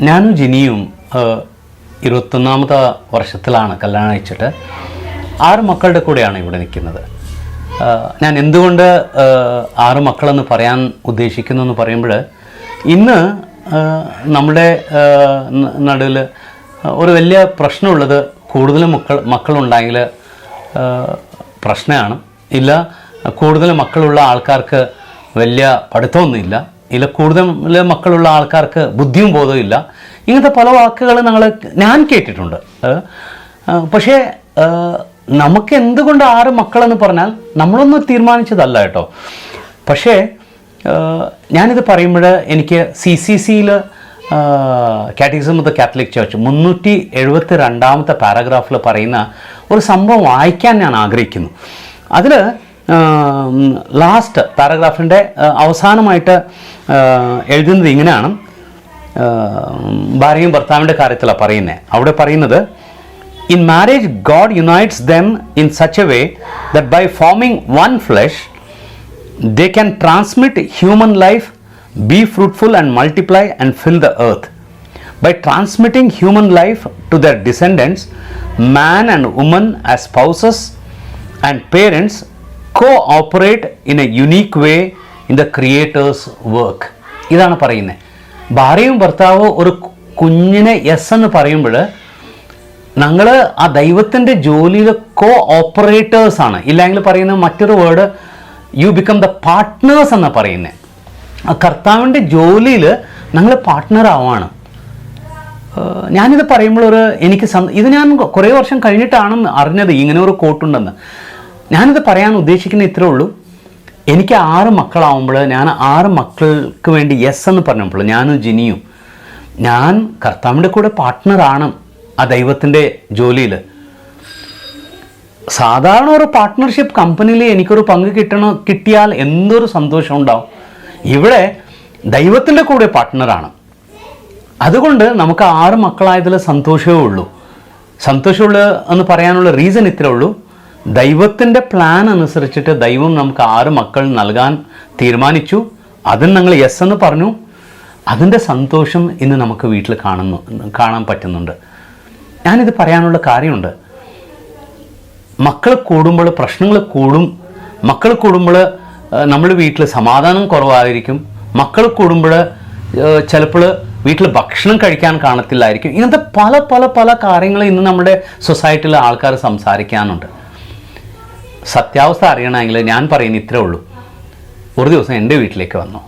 ഞാനും ജിനിയും 21ാമത്തെ വർഷത്തിലാണ് കല്യാണം കഴിച്ചിട്ട് 6 മക്കളുടെ കൂടെയാണ് ഇവിടെ നിൽക്കുന്നത്. ഞാൻ എന്തുകൊണ്ട് 6 മക്കളെന്ന് പറയാൻ ഉദ്ദേശിക്കുന്നു എന്ന് പറയുമ്പോൾ, ഇന്ന് നമ്മുടെ നടുവിൽ ഒരു വലിയ പ്രശ്നമുള്ളത് കൂടുതൽ മക്കളുണ്ടെങ്കിൽ പ്രശ്നമാണ്. ഇല്ല, കൂടുതൽ മക്കളുള്ള ആൾക്കാർക്ക് വലിയ പഠിത്തമൊന്നുമില്ല. ഇല്ല, കൂടുതൽ മക്കളുള്ള ആൾക്കാർക്ക് ബുദ്ധിയും ബോധവും ഇല്ല. ഇങ്ങനത്തെ പല വാക്കുകൾ ഞാൻ കേട്ടിട്ടുണ്ട്. പക്ഷേ നമുക്ക് എന്തുകൊണ്ട് 6 മക്കളെന്ന് പറഞ്ഞാൽ നമ്മളൊന്നും തീരുമാനിച്ചതല്ല കേട്ടോ. പക്ഷേ ഞാനിത് പറയുമ്പോൾ എനിക്ക് CCCയിൽ catechism of the Catholic church 372ാമത്തെ പാരഗ്രാഫിൽ പറയുന്ന ഒരു സംഭവം വായിക്കാൻ ഞാൻ ആഗ്രഹിക്കുന്നു. അതിൽ ലാസ്റ്റ് പാരഗ്രാഫിൻ്റെ അവസാനമായിട്ട് എഴുതുന്നത് ഇങ്ങനെയാണ്. ഭാര്യയും ഭർത്താവിൻ്റെ കാര്യത്തിലാണ് പറയുന്നത്. അവിടെ പറയുന്നത്, In marriage, God unites them in such a way that by forming one flesh, they can transmit human life, be fruitful and multiply and fill the earth. By transmitting human life to their descendants, man and woman as spouses and parents cooperate in a unique way in the Creator's work. ഇതാണ് പറയുന്നത്. ഭാര്യയും ഭർത്താവ് ഒരു കുഞ്ഞിനെ yes എന്ന് പറയുമ്പോൾ ഞങ്ങൾ ആ ദൈവത്തിൻ്റെ ജോലിയിൽ ഓപ്പറേറ്റേഴ്സാണ്. ഇല്ലെങ്കിൽ പറയുന്ന മറ്റൊരു word, you become the partners എന്ന് പറയുന്നത്. ആ കർത്താവിൻ്റെ ജോലിയിൽ ഞങ്ങൾ പാർട്ട്ണറാവാണ്. ഞാനിത് പറയുമ്പോൾ ഇത് ഞാൻ കുറേ വർഷം കഴിഞ്ഞിട്ടാണ് അറിഞ്ഞത് ഇങ്ങനെ ഒരു കോട്ടുണ്ടെന്ന്. ഞാനിത് പറയാൻ ഉദ്ദേശിക്കുന്ന ഇത്രേ ഉള്ളൂ. എനിക്ക് 6 മക്കളാവുമ്പോൾ ഞാൻ 6 മക്കൾക്ക് വേണ്ടി യെസ് എന്ന് പറഞ്ഞപ്പോൾ, ഞാനും ജിനിയും ഞാൻ കർത്താവിൻ്റെ കൂടെ പാർട്ട്ണറാണ് ആ ദൈവത്തിൻ്റെ ജോലിയിൽ. സാധാരണ ഒരു പാർട്ട്ണർഷിപ്പ് കമ്പനിയിൽ എനിക്കൊരു പങ്ക് കിട്ടിയാൽ എന്തൊരു സന്തോഷം ഉണ്ടാവും. ഇവിടെ ദൈവത്തിൻ്റെ കൂടെ പാർട്ട്ണറാണ്. അതുകൊണ്ട് നമുക്ക് 6 മക്കളായതിൽ സന്തോഷമേ ഉള്ളൂ. സന്തോഷമുള്ള എന്ന് പറയാനുള്ള റീസൺ ഇത്രേ ഉള്ളൂ. ദൈവത്തിൻ്റെ പ്ലാൻ അനുസരിച്ചിട്ട് ദൈവം നമുക്ക് 6 മക്കൾ നൽകാൻ തീരുമാനിച്ചു. അതിന് ഞങ്ങൾ യെസ് എന്ന് പറഞ്ഞു. അതിൻ്റെ സന്തോഷം ഇന്ന് നമുക്ക് വീട്ടിൽ കാണാൻ പറ്റുന്നുണ്ട്. ഞാനിത് പറയാനുള്ള കാര്യമുണ്ട്. മക്കൾ കൂടുമ്പോൾ പ്രശ്നങ്ങൾ കൂടും. മക്കൾ കൂടുമ്പോൾ നമ്മുടെ വീട്ടിൽ സമാധാനം കുറവായിരിക്കും. മക്കൾ കൂടുമ്പോൾ ചിലപ്പോൾ വീട്ടിൽ ഭക്ഷണം കഴിക്കാൻ കാണത്തില്ലായിരിക്കും. ഇങ്ങനത്തെ പല പല പല കാര്യങ്ങൾ ഇന്ന് നമ്മുടെ സൊസൈറ്റിയിൽ ആൾക്കാർ സംസാരിക്കാനുണ്ട്. സത്യാവസ്ഥ അറിയണമെങ്കിൽ ഞാൻ പറയുന്ന ഇത്രേ ഉള്ളൂ. ഒരു ദിവസം എൻ്റെ വീട്ടിലേക്ക് വന്നു.